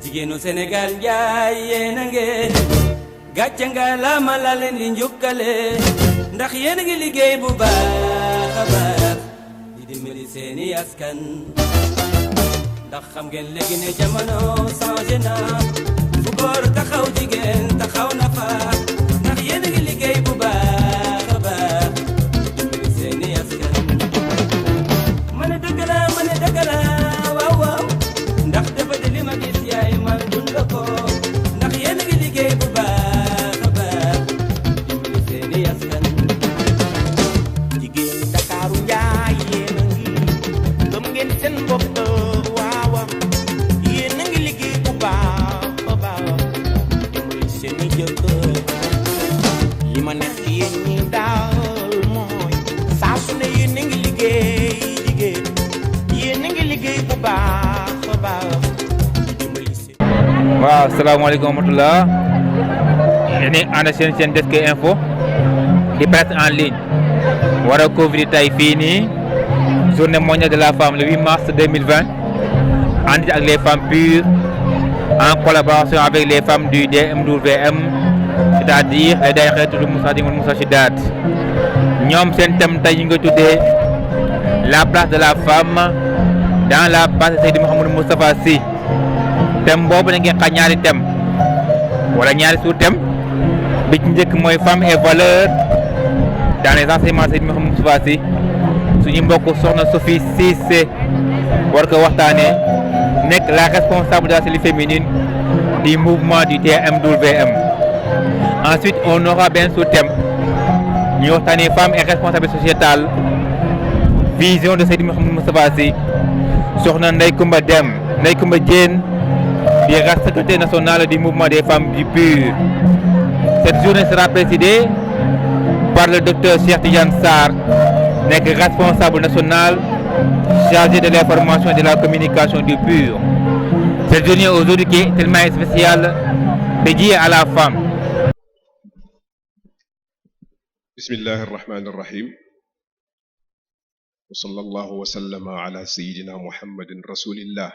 jigéenu Sénégal njaay yéen a ngeen gàcce nga laama la leen di njukkale ndax yéen a ngi liggéey bu baax a baax di dimbali seeni askan ndax xam ngeen léegi ne jamono changé na fu góor taxaw jigéen taxaw na fa ndax yéen a ngi liggéey bu baax a baax di dimbali seeni askan ma ne dëgg la waaw waaw ndax dafa di li ma gis yaay man dund ko ndax yéen a ngi liggéey bu baax a baax di dimbali seeni askan jigéen Ndakaaru njaay yéen a ngi gëm ngeen seen bopp waaw yéen a ngi liggéey bu baax a baax dimbali seeni jëkkër li ma neex ci yéen ñi daal mooy saa su ne yéen a ngi liggéey jigéen yéen a ngi liggéey bu baax a baax dimbali seen. waaw salaamaaleykum wa rahmatulah yéen a ànd seen desk info di presse en ligne war a couvrir tey fii nii journée mondiale de la femme le 8 mars 2020 ànd ak les femmes pures en collaboration avec les femmes du DMWM c'est-à-dire les Dahiratoul Moustarchidine wal Moustarchidaat ñoom seen thème tey ñu ngi tuddee la place de la femme dans la pensée Seydi Mouhamadou Moustapha Sy thème boobu la ngeen xaaj ñaari thème wala ñaari sous-thème bi ci njëkk mooy femme et valeur dans les enseignements Seydi Mouhamadou Moustapha Sy suñu mbokk soxna Sophie Cissé war ko waxtaanee nekk la responsable de la cellule féminine du mouvement du DMWM. Ensuite on aura benn sous-thème ñu waxtaanee femme et responsabilité sociétale vision de Seydi Mouhamadou Moustapha Sy soxna Ndeye Koumba Diène di secrétaire national du mouvement des femmes du PUR. Cette journée sera présidée par le docteur Cheikh Tidiane Sarr, nekk responsable national chargé de l'information et de la communication du PUR. Cette journée aujourd'hui qui est tellement spéciale, dédiée à la femme. Bismillahi rahmani rahim. Wa sallallahu wa sallama ala sayyidina Muhammadin rasulillah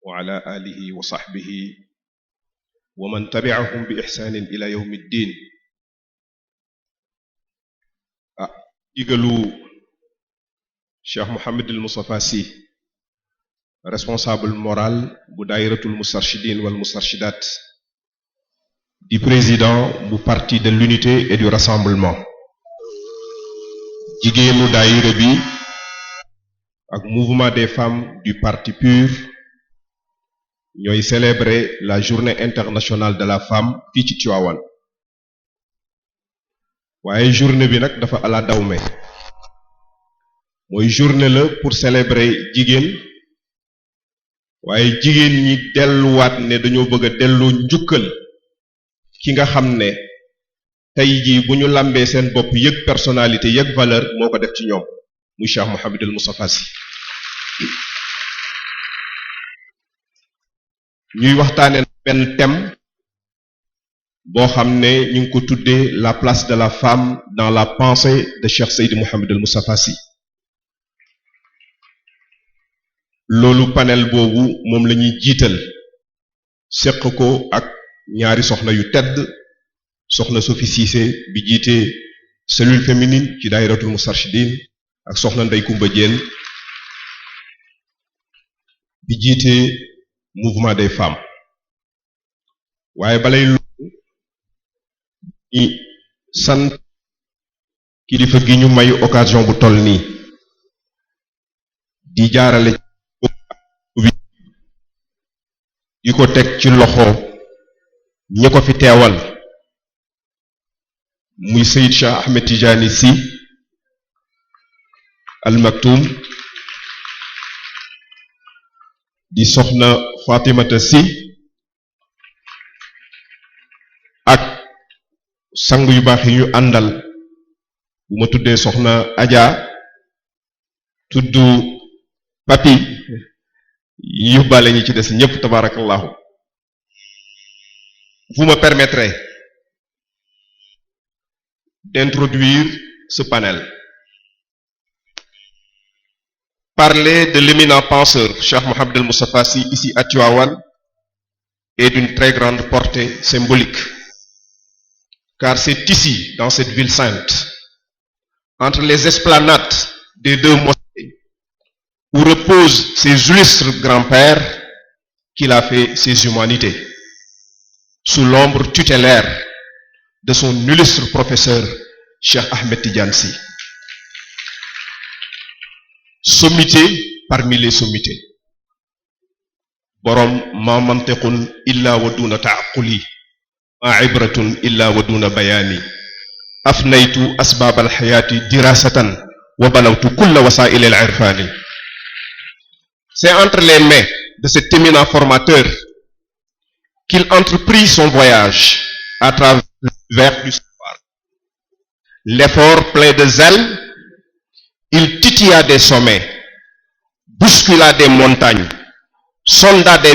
wa ala alihi wa sahbihi wa man tabi'ahum bi ihsanin ila yawmi ddin. digalu Cheikh Mouhamadul Moustapha Sy responsable moral bu Dahiratoul Moustarchidine wal Moustarchidaat di président bu parti de l'unité et du rassemblement jigéenu daayira bi ak mouvement des femmes du parti PUR ñooy célébrer la journée internationale de la femme fii ci Tivaouane waaye journée bi nag dafa ala dawme mooy journée la pour célébrer jigéen waaye jigéen ñi delluwaat ne dañoo bëgg a delloo njukkal ki nga xam ne tey jii bu ñu lambee seen bopp yëg personnalité yëg valeur moo ko def ci ñoom muy Cheikh Mouhamadul Moustapha Sy ñuy waxtaane benn thème boo xam ne ñu ngi ko tuddee la place de la femme dans la pensée de Cheikh Seydi Mouhamadul Moustapha Sy loolu panel boobu moom la ñuy jiital seq ko ak ñaari soxna yu tedd soxna Sophie Cissé bi jiite cellule féminine ci Dahiratoul Moustarchidine ak soxna Ndeye Koumba Diène bi jiite mouvement des femmes waaye balay loolu ñi sant kilifa gi ñu may occasion bu toll nii di jaarale di ko teg ci loxo ñi ko fi teewal muy Seyid Cheikh Ahmed Tidiane Sy Al Maktoum di soxna Fatimata Sy ak sang yu baax yi ñu àndal bu ma tuddee soxna Adja tudd Papi yóbbaale ñi ci des ñépp tabarakallahu. Vous me permettrez d'introduire ce panel. Parler de l'éminent penseur Cheikh Mouhamadul Moustapha Sy ici à Tivaouane est d'une très grande portée symbolique. Car c'est ici, dans cette ville sainte, entre les esplanades des deux mosquées, où reposent ses illustres grands-pères, qu'il a fait ses humanités, sous l'ombre tutélaire de son illustre professeur, Cheikh Ahmed Tidiane Sy. Sommité parmi les sommités. Borom ma mantiqun illa wa duna ta'aqquli, ma ibratun illa wa duna bayani. Afnaytu asbab al-hayati dirasatan wa balawtu kulla wasa'il al-irfani. C'est entre les mains de cet éminent formateur qu'il entreprit son voyage à travers l'univers du savoir. L'effort plein de zèle, il titilla des sommets, bouscula des montagnes, sonda des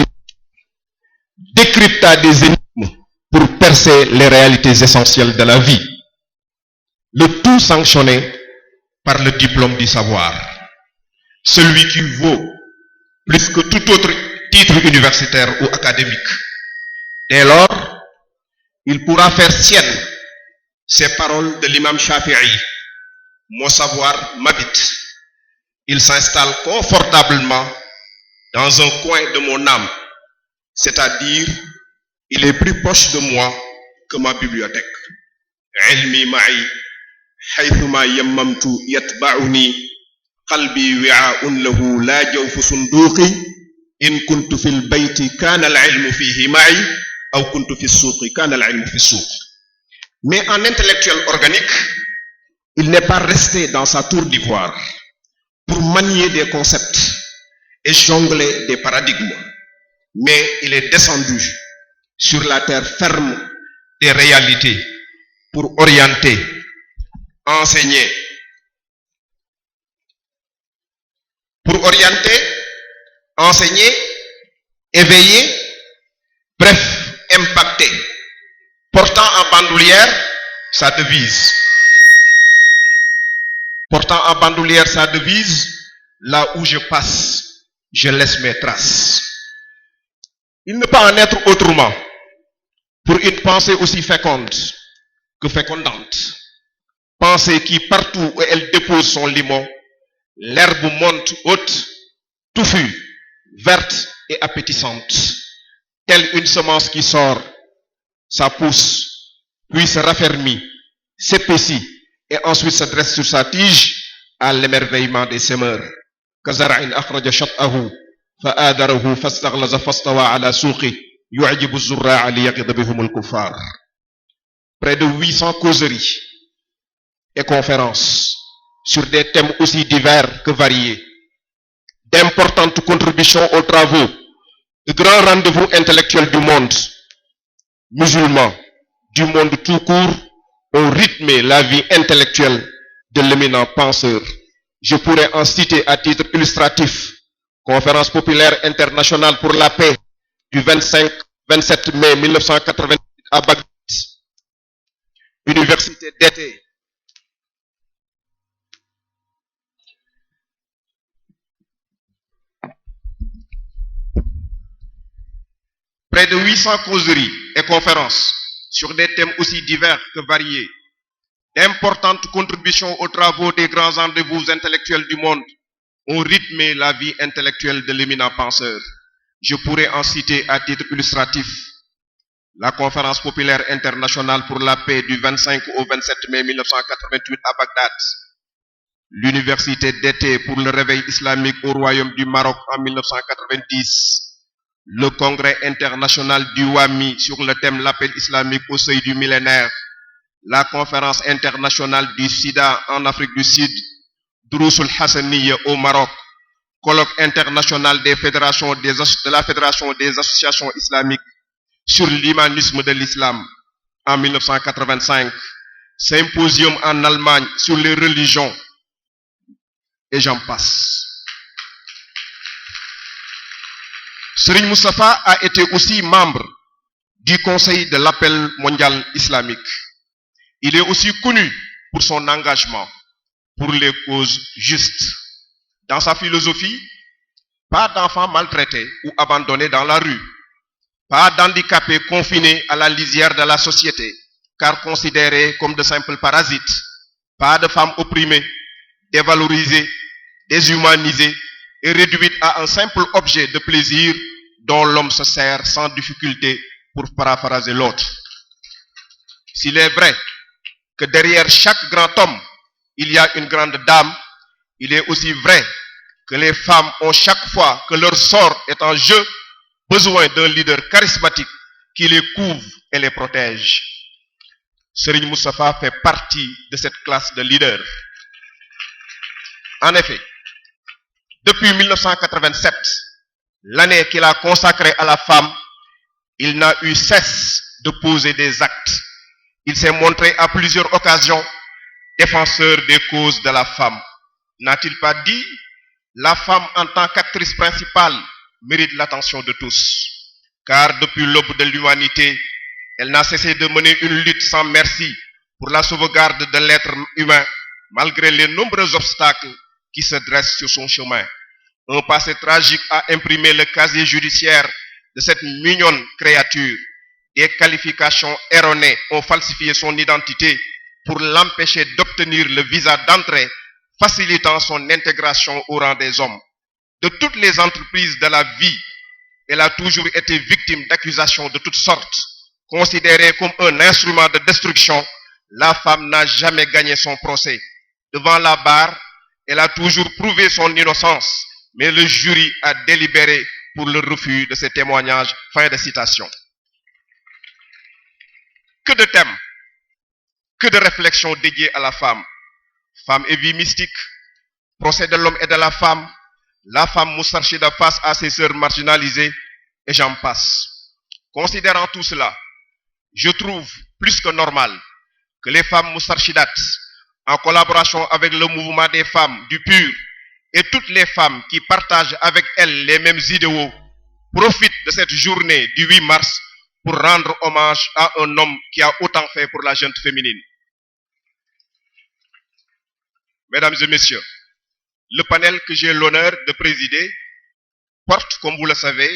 décrypta des énigmes pour percer les réalités essentielles de la vie. Le tout sanctionné par le diplôme du savoir, celui qui vaut plus que tout autre titre universitaire ou académique. Dès lors, il pourra faire sienne ces paroles de l'imam Shafi'i: mon savoir m'habite. Il s'installe confortablement dans un coin de mon âme, c'est-à-dire il est plus proche de moi que ma bibliothèque. Ilmi ma'i haythuma yammamtu yatba'uni qalbi wi'a'un lahu la jawfu sunduqi in kuntu fil bayti kana al-ilmu fihi ma'i aw kuntu fi as-suqi kana al-ilmu fi as-suq. Mais en intellectuel organique, il n'est pas resté dans sa tour d'ivoire pour manier des concepts et jongler des paradigmes, mais il est descendu sur la terre ferme des réalités pour orienter, enseigner, éveiller, bref, impacter, portant en bandoulière sa devise. Portant en bandoulière sa devise, là où je passe, je laisse mes traces. Il ne peut en être autrement pour une pensée aussi féconde que fécondante. Pensée qui, partout où elle dépose son limon, l'herbe monte haute, touffue, verte et appétissante. Telle une semence qui sort, ça pousse, puis se raffermit, s'épaissit et ensuite se dresse sur sa tige à l'émerveillement des semeurs. كزرع أخرج شطأه فآذره فاستغلظ فاستوى على سوقه يعجب الزراع ليغيظ بهم الكفار. Près de 800 causeries et conférences sur des thèmes aussi divers que variés, d'importantes contributions aux travaux, de grands rendez-vous intellectuels du monde musulman, du monde tout court, ont rythmé la vie intellectuelle de l'éminent penseur. Je pourrais en citer à titre illustratif: Conférence populaire internationale pour la paix du 25-27 mai 1988 à Bagdad, Université d'été près de 800 causeries et conférences sur des thèmes aussi divers que variés, d'importantes contributions aux travaux des grands rendez-vous intellectuels du monde ont rythmé la vie intellectuelle de l'éminent penseur. Je pourrais en citer à titre illustratif la Conférence populaire internationale pour la paix du 25 au 27 mai 1988 à Bagdad, l'Université d'été pour le réveil islamique au Royaume du Maroc en 1990, le Congrès international du WAMI sur le thème l'appel islamique au seuil du millénaire, la conférence internationale du SIDA en Afrique du Sud, Drousul Hassaniya au Maroc, colloque international des fédérations de la Fédération des associations islamiques sur l'humanisme de l'islam en 1985, symposium en Allemagne sur les religions, et j'en passe. Serigne Moustapha a été aussi membre du Conseil de l'appel mondial islamique. Il est aussi connu pour son engagement pour les causes justes. Dans sa philosophie, pas d'enfants maltraités ou abandonnés dans la rue, pas d'handicapés confinés à la lisière de la société, car considérés comme de simples parasites, pas de femmes opprimées, dévalorisées, déshumanisées et réduites à un simple objet de plaisir dont l'homme se sert sans difficulté pour paraphraser l'autre. S'il est vrai que derrière chaque grand homme, il y a une grande dame, il est aussi vrai que les femmes ont chaque fois que leur sort est en jeu besoin d'un leader charismatique qui les couvre et les protège. Serigne Moustapha fait partie de cette classe de leaders. En effet, depuis 1987, l'année qu'il a consacrée à la femme, il n'a eu cesse de poser des actes. Il s'est montré à plusieurs occasions défenseur des causes de la femme. N'a-t-il pas dit, la femme en tant qu'actrice principale mérite l'attention de tous, car depuis l'aube de l'humanité, elle n'a cessé de mener une lutte sans merci pour la sauvegarde de l'être humain, malgré les nombreux obstacles qui se dressent sur son chemin. Un passé tragique a imprimé le casier judiciaire de cette mignonne créature. Des qualifications erronées ont falsifié son identité pour l'empêcher d'obtenir le visa d'entrée, facilitant son intégration au rang des hommes. De toutes les entreprises de la vie, elle a toujours été victime d'accusations de toutes sortes. Considérée comme un instrument de destruction, la femme n'a jamais gagné son procès. Devant la barre, elle a toujours prouvé son innocence, mais le jury a délibéré pour le refus de ces témoignages. Fin de citation. Que de thèmes, que de réflexions dédiées à la femme. Femme et vie mystique, procès de l'homme et de la femme moustarchida face à ses sœurs marginalisées, et j'en passe. Considérant tout cela, je trouve plus que normal que les femmes moustarchidates, en collaboration avec le mouvement des femmes du PUR et toutes les femmes qui partagent avec elles les mêmes idéaux, profitent de cette journée du 8 mars pour rendre hommage à un homme qui a autant fait pour la gente féminine. Mesdames et messieurs, le panel que j'ai l'honneur de présider porte, comme vous le savez,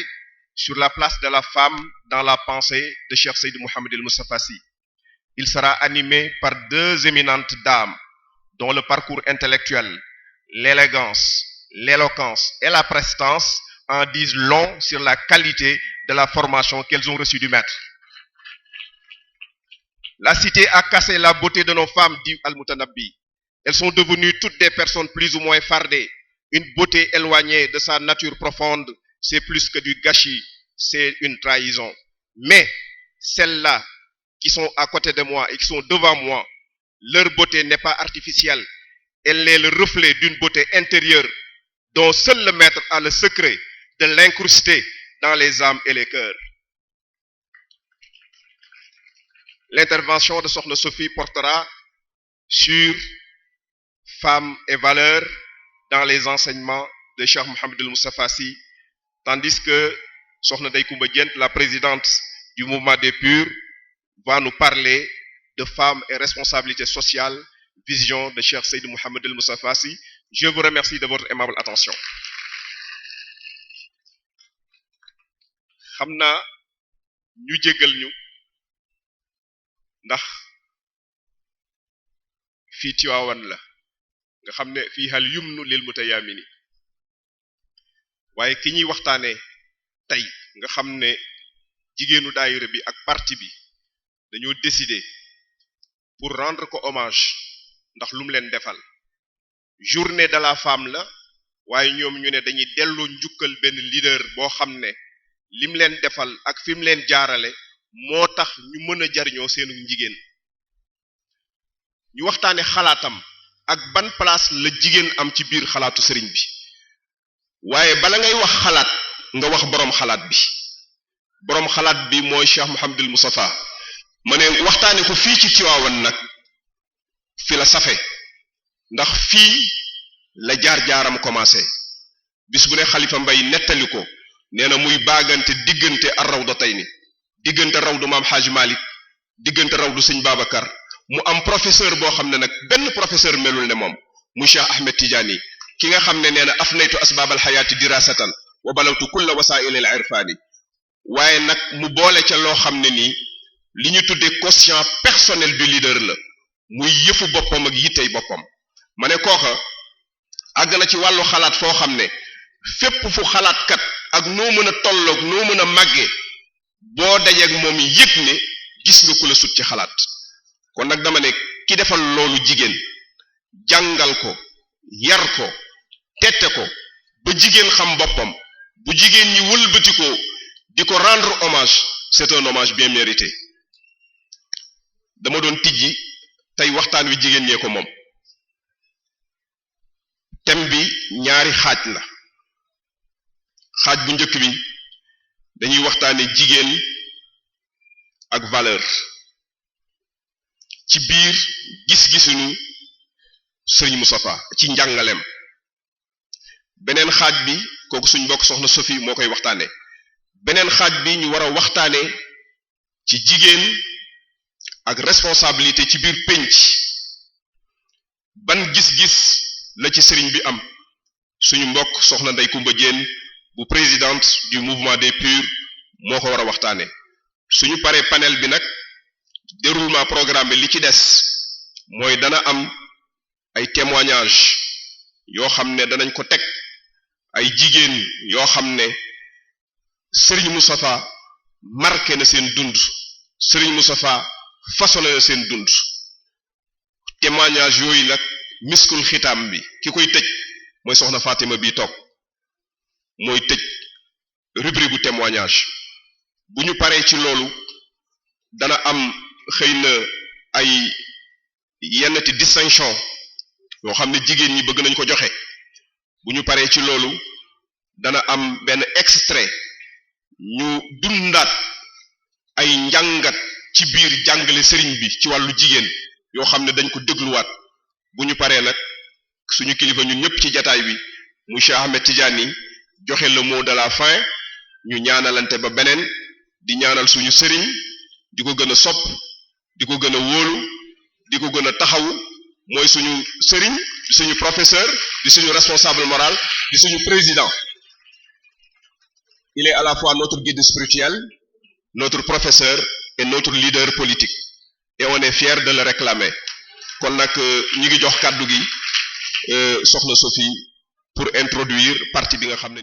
sur la place de la femme dans la pensée de Cheikh Seyd Mouhamed El Moustapha Sy. Il sera animé par deux éminentes dames dont le parcours intellectuel, l'élégance, l'éloquence et la prestance en disent long sur la qualité de la formation qu'elles ont reçue du maître. La cité a cassé la beauté de nos femmes, dit Al-Mutanabbi. Elles sont devenues toutes des personnes plus ou moins fardées. Une beauté éloignée de sa nature profonde, c'est plus que du gâchis, c'est une trahison. Mais celles-là qui sont à côté de moi et qui sont devant moi, leur beauté n'est pas artificielle. Elle est le reflet d'une beauté intérieure dont seul le maître a le secret de l'incruster dans les âmes et les cœurs. L'intervention de Sokhna Sophie portera sur femmes et valeurs dans les enseignements de Cheikh Mouhamed El Moustapha Sy, tandis que Sokhna Ndeye Koumba Diène, la présidente du mouvement des PUR, va nous parler de femmes et responsabilités sociales, vision de Cheikh Seyd Mouhamed El Moustapha Sy. Je vous remercie de votre aimable attention. xam naa ñu jéggal ñu ndax fii Tiwaawan la nga xam ne fii hal yumnu lil mutayaamini waaye ki ñuy waxtaanee tey nga xam ne jigéenu daayira bi ak parti bi dañoo décider pour rendre ko hommage ndax lu mu leen defal journée de la femme la waaye ñoom ñu ne dañuy delloo njukkal benn leader boo xam ne lim leen defal ak fi mu leen jaarale moo tax ñu mën a jariñoo seenu jigéen ñu waxtaane xalaatam ak ban place la jigéen am ci biir xalaatu sëriñ bi waaye bala ngay wax xalaat nga wax boroom xalaat bi mooy Cheikh Mouhamed El Moustapha ma ne waxtaane ko fii ci Tiwaawan nag fi la safe ndax fii la jaar-jaaram commencé bis bu ne Xalifa Mbay nettali ko nee na muy baagante diggante ar rawdatayni diggante rawdu maam Xaaji Malik diggante rawdu sëñ Babacar mu am professeur boo xam ne nag benn professeur melul ne moom muy Cheikh Ahmed Tidiane ki nga xam ne nee na afnaytu asbaabal xayaati dirasatan wa balawtu kulla wasaa'il al irfaani waaye nag mu boole ca loo xam ne nii li ñu tuddee quotient personnel du leader la muy yëfu boppam ak yittey boppam ma ne kooka àgg na ci wàllu xalaat foo xam ne fépp fu xalaatkat ak noo mën a tolloog noo mën a màggee boo dajeeg moom yëg ne gis nga ku la sut ci xalaat kon nag dama ne ki defal loolu jigéen jàngal ko yar ko tette ko ba jigéen xam boppam bu jigéen ñi wëlbati ko di ko rendre hommage c'est un hommage bien mérité dama doon tijji tey waxtaan wi jigéen ñee ko moom thème bi ñaari xaaj la xaaj bu njëkk bi dañuy waxtaane jigéen ak valeur ci biir gis-gisunu Sëriñ Moustapha ci njàngaleem beneen xaaj bi kooku suñ mbokk soxna Sophie moo koy waxtaane beneen xaaj bi ñu war a waxtaane ci jigéen ak responsabilité ci biir pénc ban gis-gis la ci sëriñ bi am suñu mbokk soxna Ndey Kumba Jéen bu présidente du mouvement des Purs moo ko war a waxtaane suñu paree panel bi nag déroulement programme bi li ci des mooy dana am ay témoignages yoo xam ne danañ ko teg ay jigéen yoo xam ne Sëriñ Moustapha marqué na seen dund Sëriñ Moustapha façonné na seen dund témoignage yooyu nag miskul xitaam bi ki koy tëj mooy soxna Fatima bii toog mooy tëj rubrique bu témoignage bu ñu paree ci loolu dana am xëy na ay yennati distinction yoo xam ne jigéen ñi bëgg nañ ko joxe bu ñu paree ci loolu dana am benn extrait ñu dundaat ay njàngat ci biir jàngale sëriñ bi ci wàllu jigéen yoo xam ne dañ ko dégluwaat bu ñu paree nag suñu kilifa ñun ñëpp ci jataay bi mu Cheikh Ahmed Tidiane joxe le mot de la fin ñu ñaanalante ba beneen di ñaanal suñu sëriñ di ko gën a sopp di ko gën a wóolu di ko gën a taxawu mooy suñu sëriñ di suñu professeur di suñu responsable moral di suñu président il est à la fois notre guide spirituel notre professeur et notre leader politique et on est fier de le réclamer kon nag ñu ngi jox kàddu gi soxna Sophie pour introduire partie bi nga xam ne